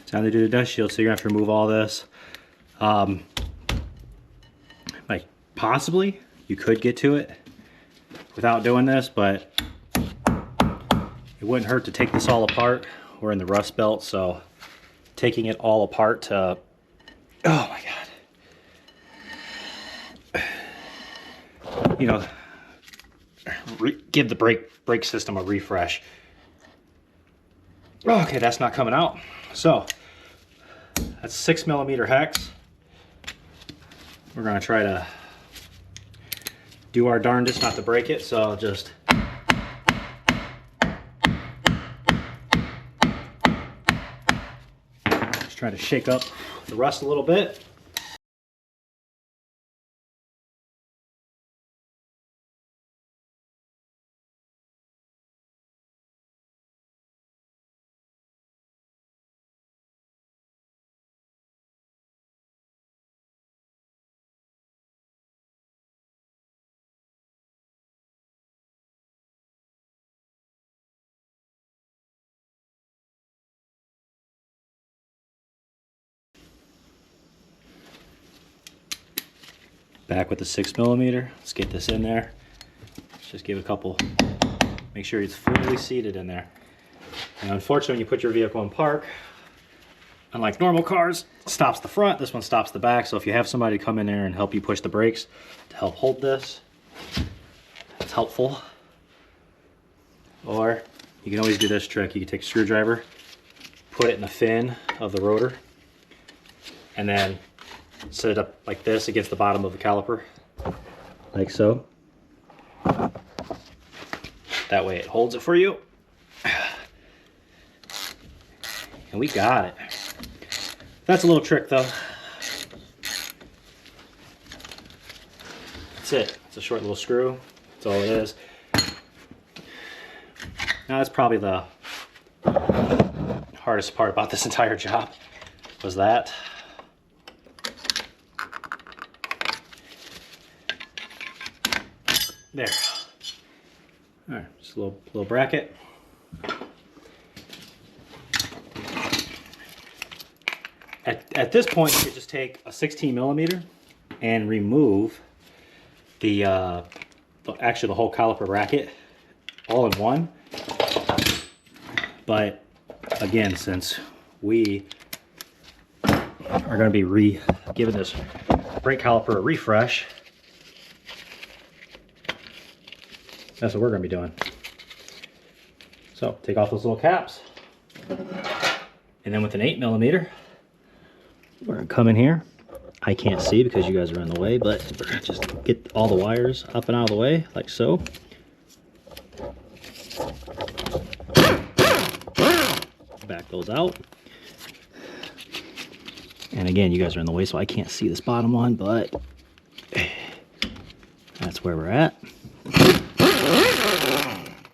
time to do the dust shield, so you're gonna have to remove all this. Like possibly you could get to it without doing this, but it wouldn't hurt to take this all apart. We're in the rust belt, so taking it all apart to, oh my God, you know, give the brake system a refresh. Okay, that's not coming out. So that's 6mm hex. We're gonna try to do our darndest not to break it, so I'll just try to shake up the rust a little bit. Back with the 6mm. Let's get this in there. Let's just give it a couple, make sure it's fully seated in there. And unfortunately, when you put your vehicle in park, unlike normal cars, it stops the front, this one stops the back. So if you have somebody come in there and help you push the brakes to help hold this, that's helpful. Or you can always do this trick. You can take a screwdriver, put it in the fin of the rotor, and then set it up like this against the bottom of the caliper, like so. That way it holds it for you. And we got it. That's a little trick though. That's it. It's a short little screw. That's all it is. Now that's probably the hardest part about this entire job, was that. There. All right, just a little bracket. At this point, you could just take a 16mm and remove the actually the whole caliper bracket all in one. But again, since we are going to be giving this brake caliper a refresh, that's what we're going to be doing. So take off those little caps, and then with an 8mm, we're going to come in here. I can't see because you guys are in the way, but we're going to just get all the wires up and out of the way, like so. Back those out. And again, you guys are in the way, so I can't see this bottom one, but that's where we're at.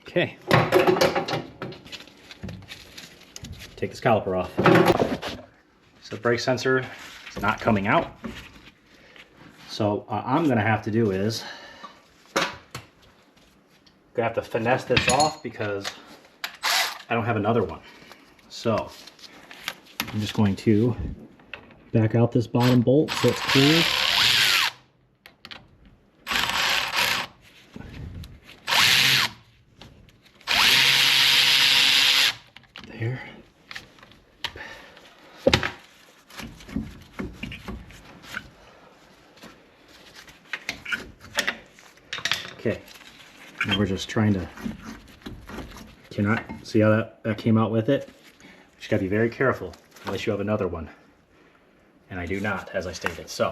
Okay. Take this caliper off. So the brake sensor is not coming out. So what I'm gonna have to do is, gonna have to finesse this off because I don't have another one. So I'm just going to back out this bottom bolt so it's clear. There. Okay, now we're just trying to, cannot see how that came out with it. Just gotta be very careful unless you have another one. And I do not, as I stated. So,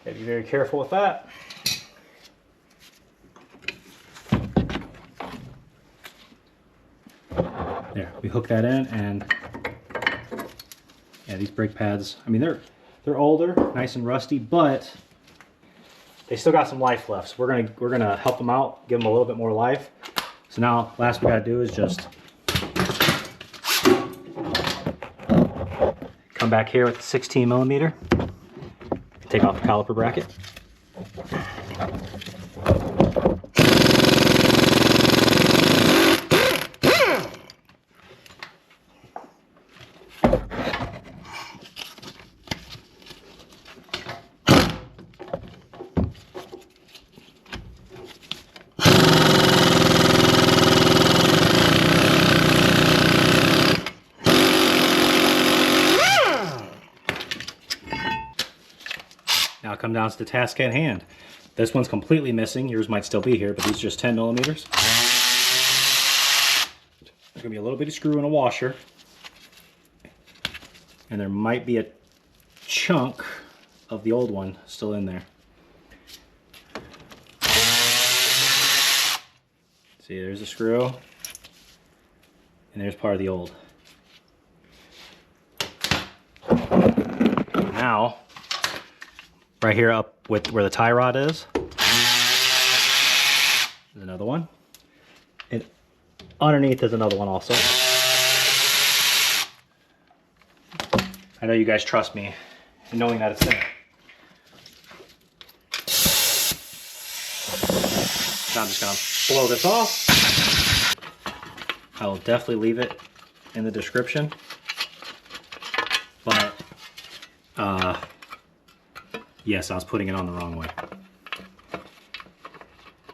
gotta be very careful with that. There, we hook that in, and yeah, these brake pads, I mean, they're older, nice and rusty, but they still got some life left. So we're gonna help them out, give them a little bit more life. So now, last we gotta do is just come back here with the 16mm, take off the caliper bracket. it come down to the task at hand. This one's completely missing. Yours might still be here, but these are just 10 millimeters. There's gonna be a little bit of screw and a washer. And there might be a chunk of the old one still in there. See, there's a screw. And there's part of the old. Now, right here up with where the tie rod is, there's another one. And underneath is another one also. I know you guys trust me in knowing that it's there. So I'm just gonna blow this off. I will definitely leave it in the description. But, yes, I was putting it on the wrong way.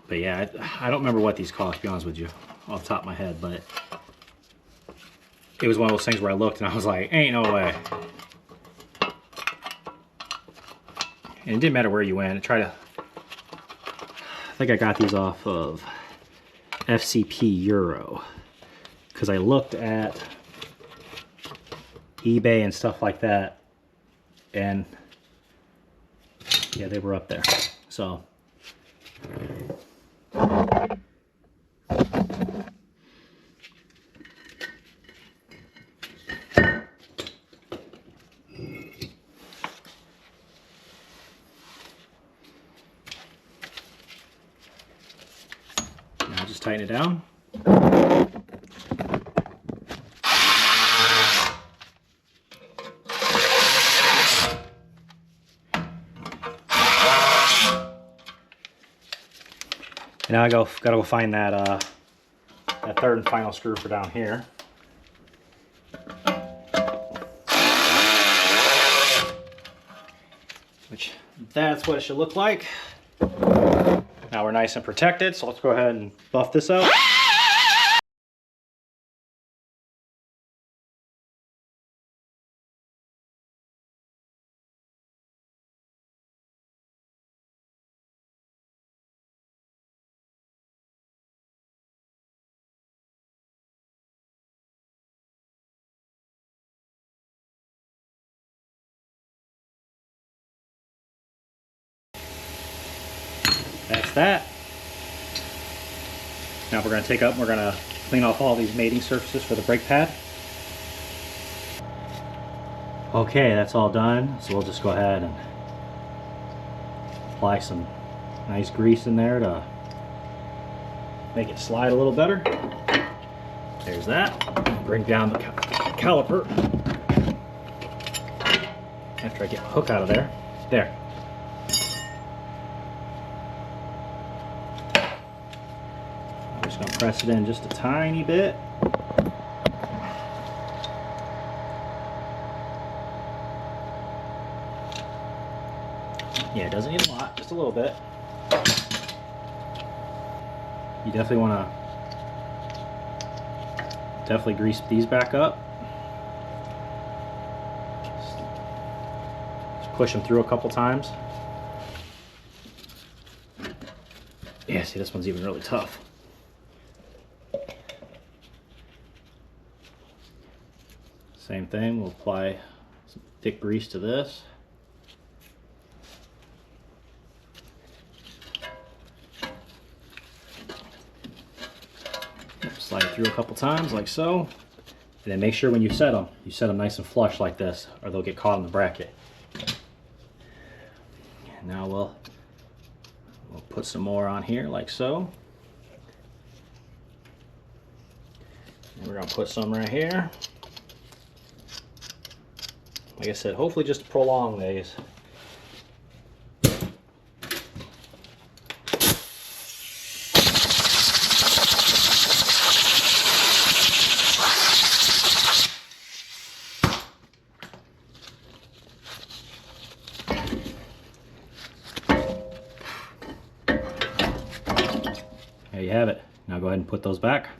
But yeah, I don't remember what these cost, to be honest with you, off the top of my head, but it was one of those things where I looked and I was like, ain't no way. And it didn't matter where you went. I think I got these off of FCP Euro, because I looked at eBay and stuff like that, and yeah, they were up there. So now just tighten it down. Now I gotta go find that that third and final screw for down here. Which, that's what it should look like. Now we're nice and protected, so let's go ahead and buff this out. That's that. Now we're going to take up, we're going to clean off all these mating surfaces for the brake pad. Okay, that's all done. So we'll just go ahead and apply some nice grease in there to make it slide a little better. There's that. Bring down the caliper. After I get the hook out of there. There. I'm just going to press it in just a tiny bit. Yeah, it doesn't need a lot, just a little bit. You definitely want to grease these back up. Just push them through a couple times. Yeah, see, this one's even really tough. Same thing, we'll apply some thick grease to this. Slide it through a couple times like so, and then make sure when you set them nice and flush like this, or they'll get caught in the bracket. And now we'll put some more on here like so. And we're going to put some right here. Like I said, hopefully just to prolong these. There you have it. Now go ahead and put those back.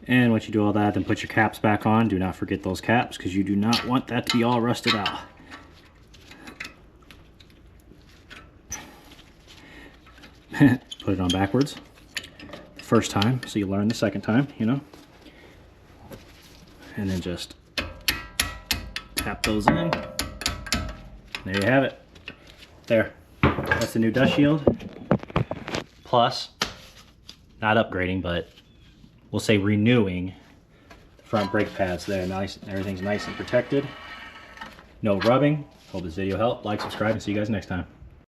And once you do all that, then put your caps back on. Do not forget those caps, because you do not want that to be all rusted out. Put it on backwards. First time, so you learn the second time, you know. And then just tap those in. There you have it. There. That's the new dust shield. Plus, not upgrading, but we'll say renewing the front brake pads there. Nice, everything's nice and protected. No rubbing. Hope this video helped. Like, subscribe, and see you guys next time.